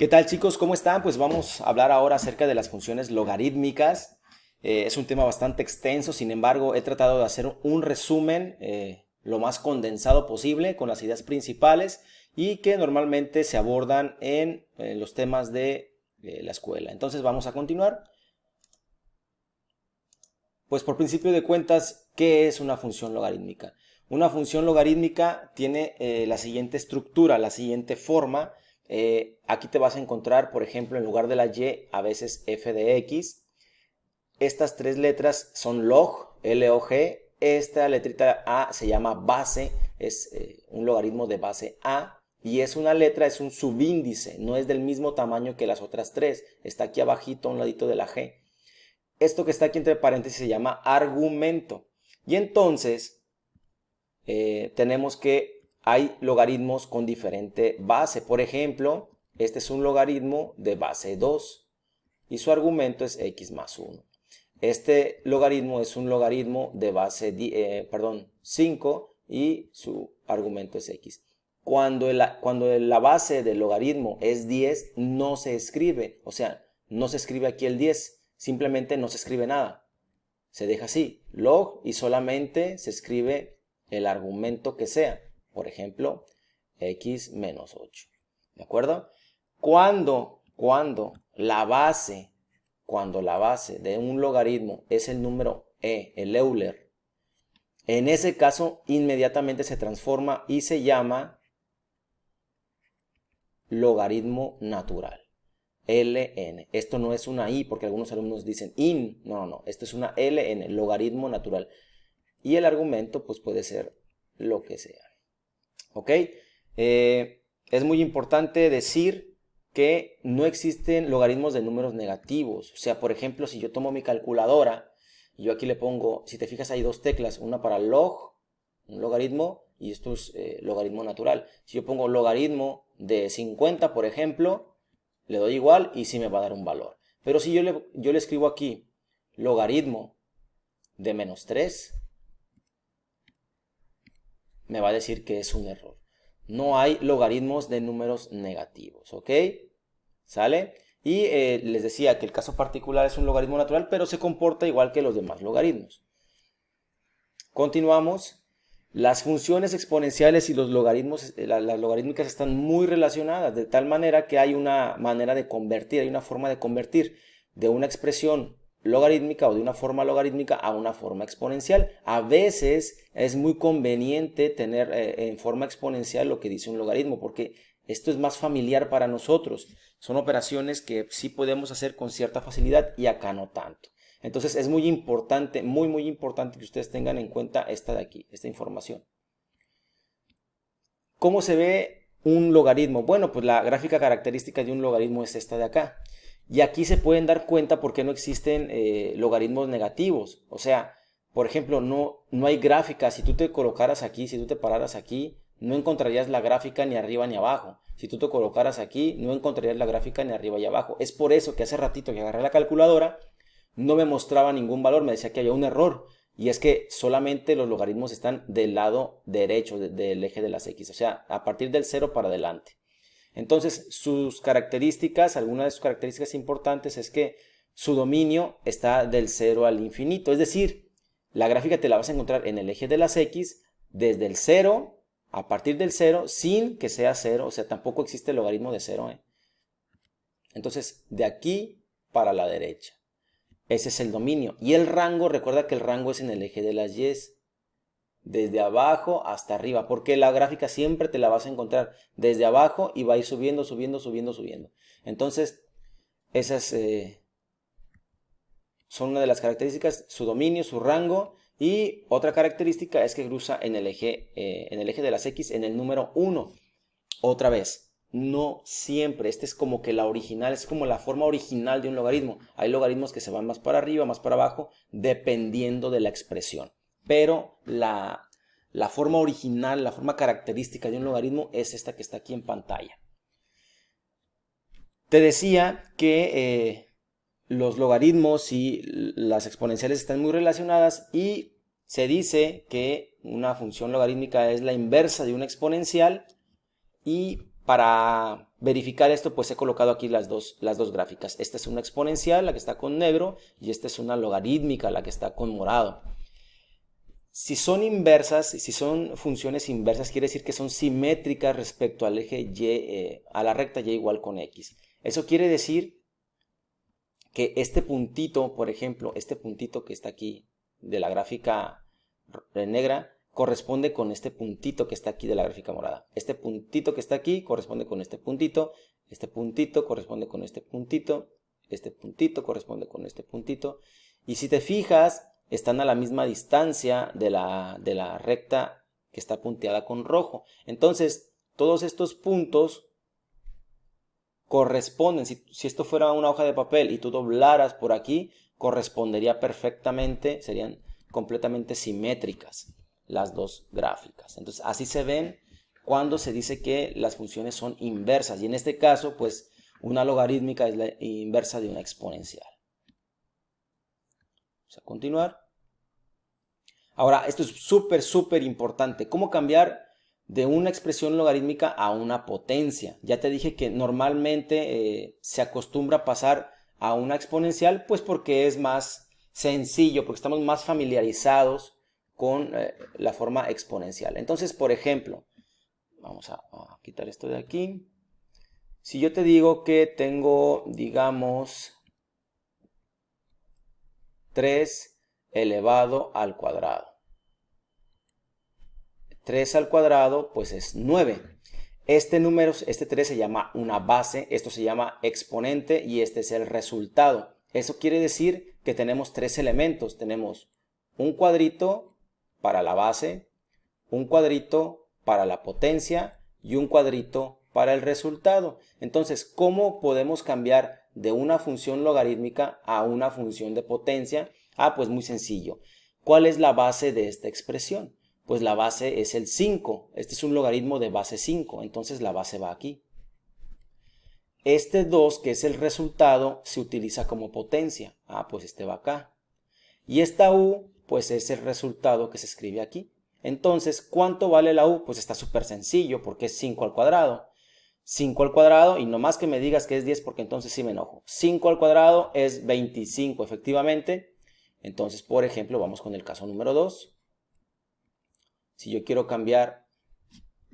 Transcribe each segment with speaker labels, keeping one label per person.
Speaker 1: ¿Qué tal, chicos? ¿Cómo están? Pues vamos a hablar ahora acerca de las funciones logarítmicas. Es un tema bastante extenso, sin embargo, he tratado de hacer un resumen lo más condensado posible con las ideas principales y que normalmente se abordan en los temas de la escuela. Entonces vamos a continuar. Pues por principio de cuentas, ¿qué es una función logarítmica? Una función logarítmica tiene la siguiente estructura, la siguiente forma. Aquí te vas a encontrar, por ejemplo, en lugar de la y, a veces f de x. Estas tres letras son log, L-O-G. Esta letrita A se llama base, es un logaritmo de base A. Y es una letra, es un subíndice, no es del mismo tamaño que las otras tres. Está aquí abajito, a un ladito de la G. Esto que está aquí entre paréntesis se llama argumento. Y entonces tenemos que hay logaritmos con diferente base. Por ejemplo, este es un logaritmo de base 2 y su argumento es x más 1. Este logaritmo es un logaritmo de base 5 y su argumento es x. Cuando la base del logaritmo es 10, no se escribe, o sea, no se escribe aquí el 10. Simplemente no se escribe nada. Se deja así, log, y solamente se escribe el argumento que sea. Por ejemplo, x menos 8. ¿De acuerdo? Cuando la base de un logaritmo es el número e, el Euler, en ese caso inmediatamente se transforma y se llama logaritmo natural. LN. Esto no es una I porque algunos alumnos dicen IN. No. Esto es una LN, logaritmo natural. Y el argumento pues puede ser lo que sea. ¿Ok? Es muy importante decir que no existen logaritmos de números negativos. O sea, por ejemplo, si yo tomo mi calculadora y yo aquí le pongo, si te fijas hay dos teclas, una para log, un logaritmo, y esto es logaritmo natural. Si yo pongo logaritmo de 50, por ejemplo, le doy igual y sí me va a dar un valor. Pero si yo le escribo aquí logaritmo de menos 3, me va a decir que es un error. No hay logaritmos de números negativos, ¿ok? ¿Sale? Y les decía que el caso particular es un logaritmo natural, pero se comporta igual que los demás logaritmos. Continuamos. Las funciones exponenciales y los logaritmos, las logarítmicas están muy relacionadas, de tal manera que hay una manera de convertir, hay una forma de convertir de una expresión logarítmica o de una forma logarítmica a una forma exponencial. A veces es muy conveniente tener en forma exponencial lo que dice un logaritmo, porque esto es más familiar para nosotros. Son operaciones que sí podemos hacer con cierta facilidad y acá no tanto. Entonces es muy importante, muy importante que ustedes tengan en cuenta esta de aquí, esta información. ¿Cómo se ve un logaritmo? Bueno, pues la gráfica característica de un logaritmo es esta de acá. Y aquí se pueden dar cuenta por qué no existen logaritmos negativos. O sea, por ejemplo, no hay gráfica. Si tú te colocaras aquí, si tú te pararas aquí, no encontrarías la gráfica ni arriba ni abajo. Si tú te colocaras aquí, no encontrarías la gráfica ni arriba ni abajo. Es por eso que hace ratito que agarré la calculadora, no me mostraba ningún valor, me decía que había un error. Y es que solamente los logaritmos están del lado derecho del eje de las X, o sea, a partir del 0 para adelante. Entonces, sus características, algunas de sus características importantes es que su dominio está del 0 al infinito. Es decir, la gráfica te la vas a encontrar en el eje de las X desde el 0, a partir del 0, sin que sea 0, o sea, tampoco existe el logaritmo de 0. Entonces, de aquí para la derecha. Ese es el dominio. Y el rango, recuerda que el rango es en el eje de las Y, desde abajo hasta arriba, porque la gráfica siempre te la vas a encontrar desde abajo y va a ir subiendo. Entonces, esas son una de las características, su dominio, su rango. Y otra característica es que cruza en el eje de las X en el número 1. Otra vez, no siempre, este es como que la original, es como la forma original de un logaritmo. Hay logaritmos que se van más para arriba, más para abajo, dependiendo de la expresión. Pero la forma original, la forma característica de un logaritmo es esta que está aquí en pantalla. Te decía que los logaritmos y las exponenciales están muy relacionadas y se dice que una función logarítmica es la inversa de una exponencial. Y para verificar esto, pues he colocado aquí las dos gráficas. Esta es una exponencial, la que está con negro, y esta es una logarítmica, la que está con morado. Si son inversas, si son funciones inversas, quiere decir que son simétricas respecto al eje y, a la recta y igual con x. Eso quiere decir que este puntito, por ejemplo, este puntito que está aquí de la gráfica negra, corresponde con este puntito que está aquí de la gráfica morada. Este puntito que está aquí corresponde con este puntito corresponde con este puntito corresponde con este puntito. Y si te fijas, están a la misma distancia de la recta que está punteada con rojo. Entonces, todos estos puntos corresponden, si esto fuera una hoja de papel y tú doblaras por aquí, correspondería perfectamente, serían completamente simétricas las dos gráficas. Entonces, así se ven cuando se dice que las funciones son inversas. Y en este caso, pues, una logarítmica es la inversa de una exponencial. Vamos a continuar. Ahora, esto es súper importante. ¿Cómo cambiar de una expresión logarítmica a una potencia? Ya te dije que normalmente se acostumbra a pasar a una exponencial, pues porque es más sencillo, porque estamos más familiarizados con la forma exponencial. Entonces, por ejemplo, vamos a quitar esto de aquí. Si yo te digo que tengo, digamos, 3 elevado al cuadrado. 3 al cuadrado, pues es 9. Este número, este 3 se llama una base, esto se llama exponente y este es el resultado. Eso quiere decir que tenemos 3 elementos. Tenemos un cuadrito para la base, un cuadrito para la potencia y un cuadrito para el resultado. Entonces, ¿cómo podemos cambiar de una función logarítmica a una función de potencia? Pues muy sencillo. ¿Cuál es la base de esta expresión? Pues la base es el 5. Este es un logaritmo de base 5, entonces la base va aquí. Este 2, que es el resultado, se utiliza como potencia. Pues este va acá. Y esta u, pues es el resultado que se escribe aquí. Entonces, ¿cuánto vale la u? Pues está súper sencillo, porque es 5 al cuadrado. 5 al cuadrado, y no más que me digas que es 10, porque entonces sí me enojo. 5 al cuadrado es 25, efectivamente. Entonces, por ejemplo, vamos con el caso número 2. Si yo quiero cambiar,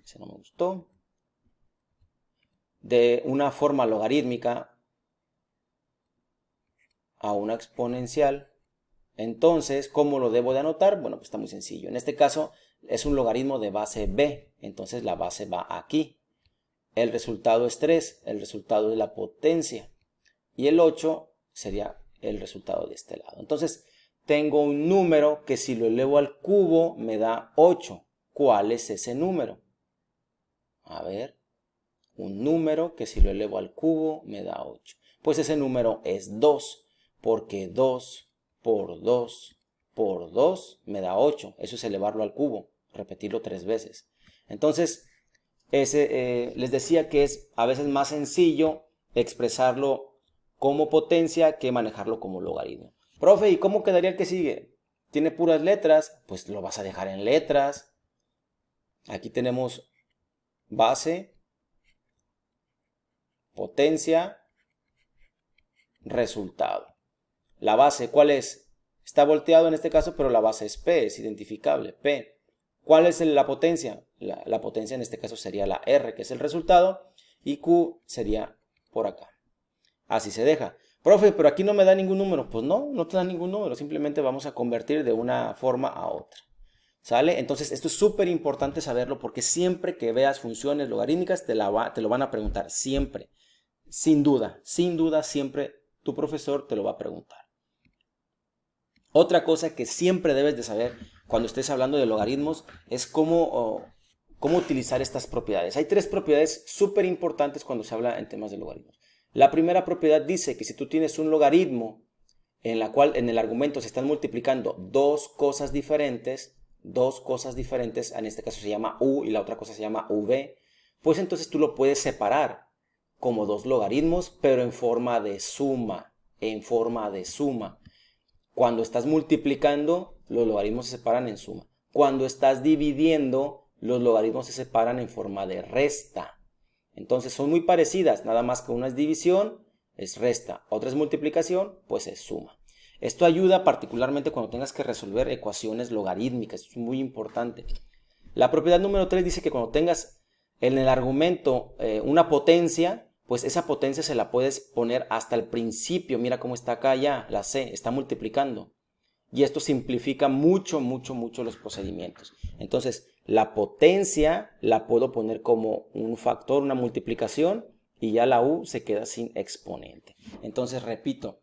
Speaker 1: ese no me gustó, de una forma logarítmica a una exponencial, entonces, ¿cómo lo debo de anotar? Bueno, pues está muy sencillo. En este caso es un logaritmo de base b, entonces la base va aquí. El resultado es 3, el resultado es la potencia. Y el 8 sería el resultado de este lado. Entonces, tengo un número que si lo elevo al cubo me da 8. ¿Cuál es ese número? A ver, un número que si lo elevo al cubo me da 8. Pues ese número es 2, porque 2 por 2 por 2 me da 8. Eso es elevarlo al cubo, repetirlo 3 veces. Entonces, les decía que es a veces más sencillo expresarlo como potencia que manejarlo como logaritmo. Profe, ¿y cómo quedaría el que sigue? ¿Tiene puras letras? Pues lo vas a dejar en letras. Aquí tenemos base, potencia, resultado. La base, ¿cuál es? Está volteado en este caso, pero la base es P, es identificable, P. ¿Cuál es la potencia? La potencia en este caso sería la R, que es el resultado, y Q sería por acá. Así se deja. Profe, pero aquí no me da ningún número. Pues no te da ningún número, simplemente vamos a convertir de una forma a otra. ¿Sale? Entonces esto es súper importante saberlo porque siempre que veas funciones logarítmicas te lo van a preguntar, siempre. Sin duda, siempre tu profesor te lo va a preguntar. Otra cosa que siempre debes de saber cuando estés hablando de logaritmos es cómo utilizar estas propiedades. Hay 3 propiedades súper importantes cuando se habla en temas de logaritmos. La primera propiedad dice que si tú tienes un logaritmo en la cual en el argumento se están multiplicando dos cosas diferentes, en este caso se llama u y la otra cosa se llama v, pues entonces tú lo puedes separar como 2 logaritmos, pero en forma de suma, Cuando estás multiplicando, los logaritmos se separan en suma. Cuando estás dividiendo, los logaritmos se separan en forma de resta. Entonces son muy parecidas, nada más que una es división, es resta, otra es multiplicación, pues es suma. Esto ayuda particularmente cuando tengas que resolver ecuaciones logarítmicas, es muy importante. La propiedad número 3 dice que cuando tengas en el argumento una potencia, pues esa potencia se la puedes poner hasta el principio. Mira cómo está acá ya, la C, está multiplicando. Y esto simplifica mucho los procedimientos. Entonces, la potencia la puedo poner como un factor, una multiplicación, y ya la U se queda sin exponente. Entonces, repito,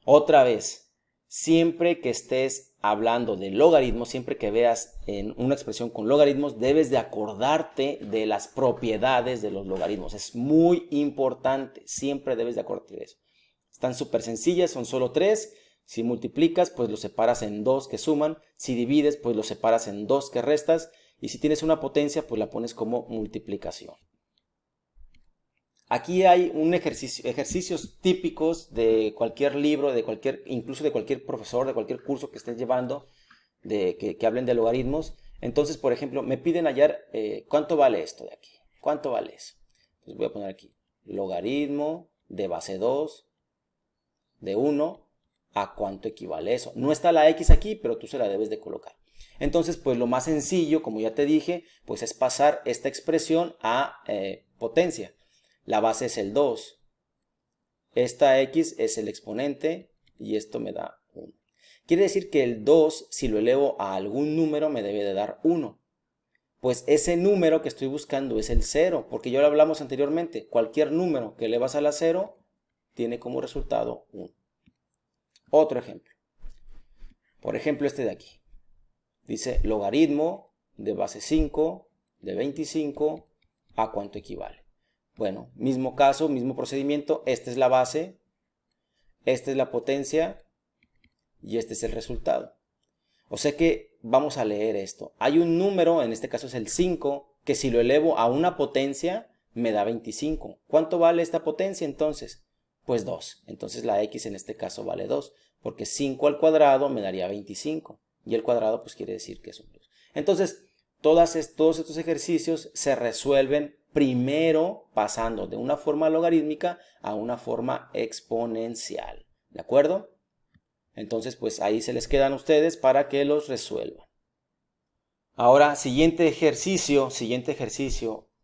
Speaker 1: otra vez, siempre que estés hablando de logaritmos, siempre que veas en una expresión con logaritmos, debes de acordarte de las propiedades de los logaritmos. Es muy importante, siempre debes de acordarte de eso. Están súper sencillas, son solo 3. Si multiplicas, pues lo separas en 2 que suman. Si divides, pues lo separas en 2 que restas. Y si tienes una potencia, pues la pones como multiplicación. Aquí hay un ejercicios típicos de cualquier libro, incluso de cualquier profesor, de cualquier curso que estés llevando, que hablen de logaritmos. Entonces, por ejemplo, me piden hallar cuánto vale esto de aquí. ¿Cuánto vale eso? Entonces voy a poner aquí logaritmo de base 2 de 1 a cuánto equivale eso. No está la x aquí, pero tú se la debes de colocar. Entonces, pues lo más sencillo, como ya te dije, pues es pasar esta expresión a potencia. La base es el 2. Esta x es el exponente y esto me da 1. Quiere decir que el 2, si lo elevo a algún número, me debe de dar 1. Pues ese número que estoy buscando es el 0, porque ya lo hablamos anteriormente. Cualquier número que elevas a la 0 tiene como resultado 1. Otro ejemplo. Por ejemplo, este de aquí. Dice logaritmo de base 5 de 25 a cuánto equivale. Bueno, mismo caso, mismo procedimiento. Esta es la base, esta es la potencia y este es el resultado. O sea que vamos a leer esto. Hay un número, en este caso es el 5, que si lo elevo a una potencia me da 25. ¿Cuánto vale esta potencia entonces? Pues 2. Entonces la x en este caso vale 2, porque 5 al cuadrado me daría 25. Y el cuadrado pues quiere decir que es un 2. Entonces, todos estos ejercicios se resuelven primero pasando de una forma logarítmica a una forma exponencial. ¿De acuerdo? Entonces, pues ahí se les quedan a ustedes para que los resuelvan. Ahora, siguiente ejercicio.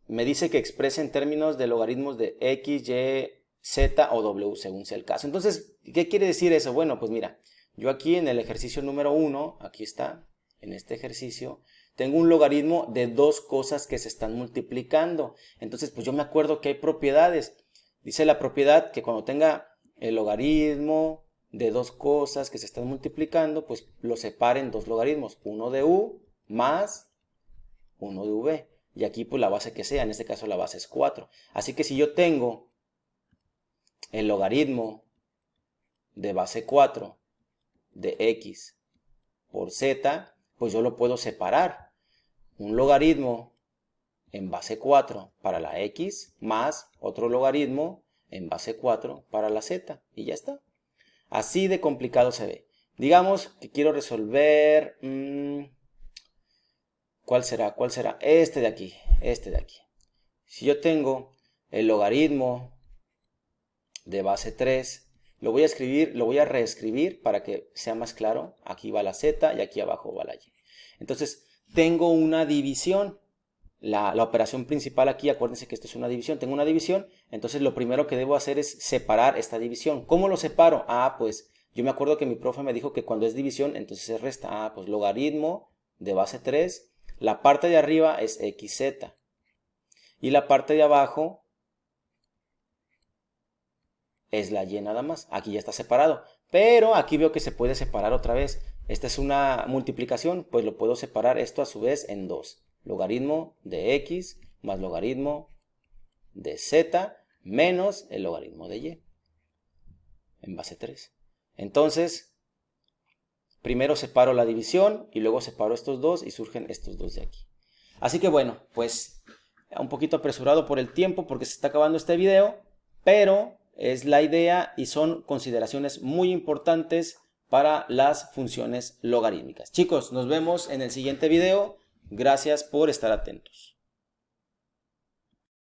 Speaker 1: Me dice que exprese en términos de logaritmos de x, y, z o w, según sea el caso. Entonces, ¿qué quiere decir eso? Bueno, pues mira, yo aquí en el ejercicio número 1, aquí está, en este ejercicio, tengo un logaritmo de dos cosas que se están multiplicando. Entonces, pues yo me acuerdo que hay propiedades. Dice la propiedad que cuando tenga el logaritmo de dos cosas que se están multiplicando, pues lo separen dos logaritmos. Uno de u más uno de v. Y aquí pues la base que sea, en este caso la base es 4. Así que si yo tengo el logaritmo de base 4 de x por z, pues yo lo puedo separar. Un logaritmo en base 4 para la x más otro logaritmo en base 4 para la z. Y ya está. Así de complicado se ve. Digamos que quiero resolver... ¿Cuál será? Este de aquí. Si yo tengo el logaritmo de base 3, lo voy a reescribir para que sea más claro. Aquí va la z y aquí abajo va la y. Entonces, tengo una división. La operación principal aquí, acuérdense que esto es una división. Tengo una división, entonces lo primero que debo hacer es separar esta división. ¿Cómo lo separo? Pues yo me acuerdo que mi profe me dijo que cuando es división, entonces se resta. Pues logaritmo de base 3. La parte de arriba es xz. Y la parte de abajo es la y nada más. Aquí ya está separado. Pero aquí veo que se puede separar otra vez. Esta es una multiplicación, pues lo puedo separar esto a su vez en 2. Logaritmo de x más logaritmo de z menos el logaritmo de y en base 3. Entonces, primero separo la división y luego separo estos dos y surgen estos dos de aquí. Así que bueno, pues un poquito apresurado por el tiempo porque se está acabando este video, pero es la idea y son consideraciones muy importantes para las funciones logarítmicas. Chicos, nos vemos en el siguiente video. Gracias por estar atentos.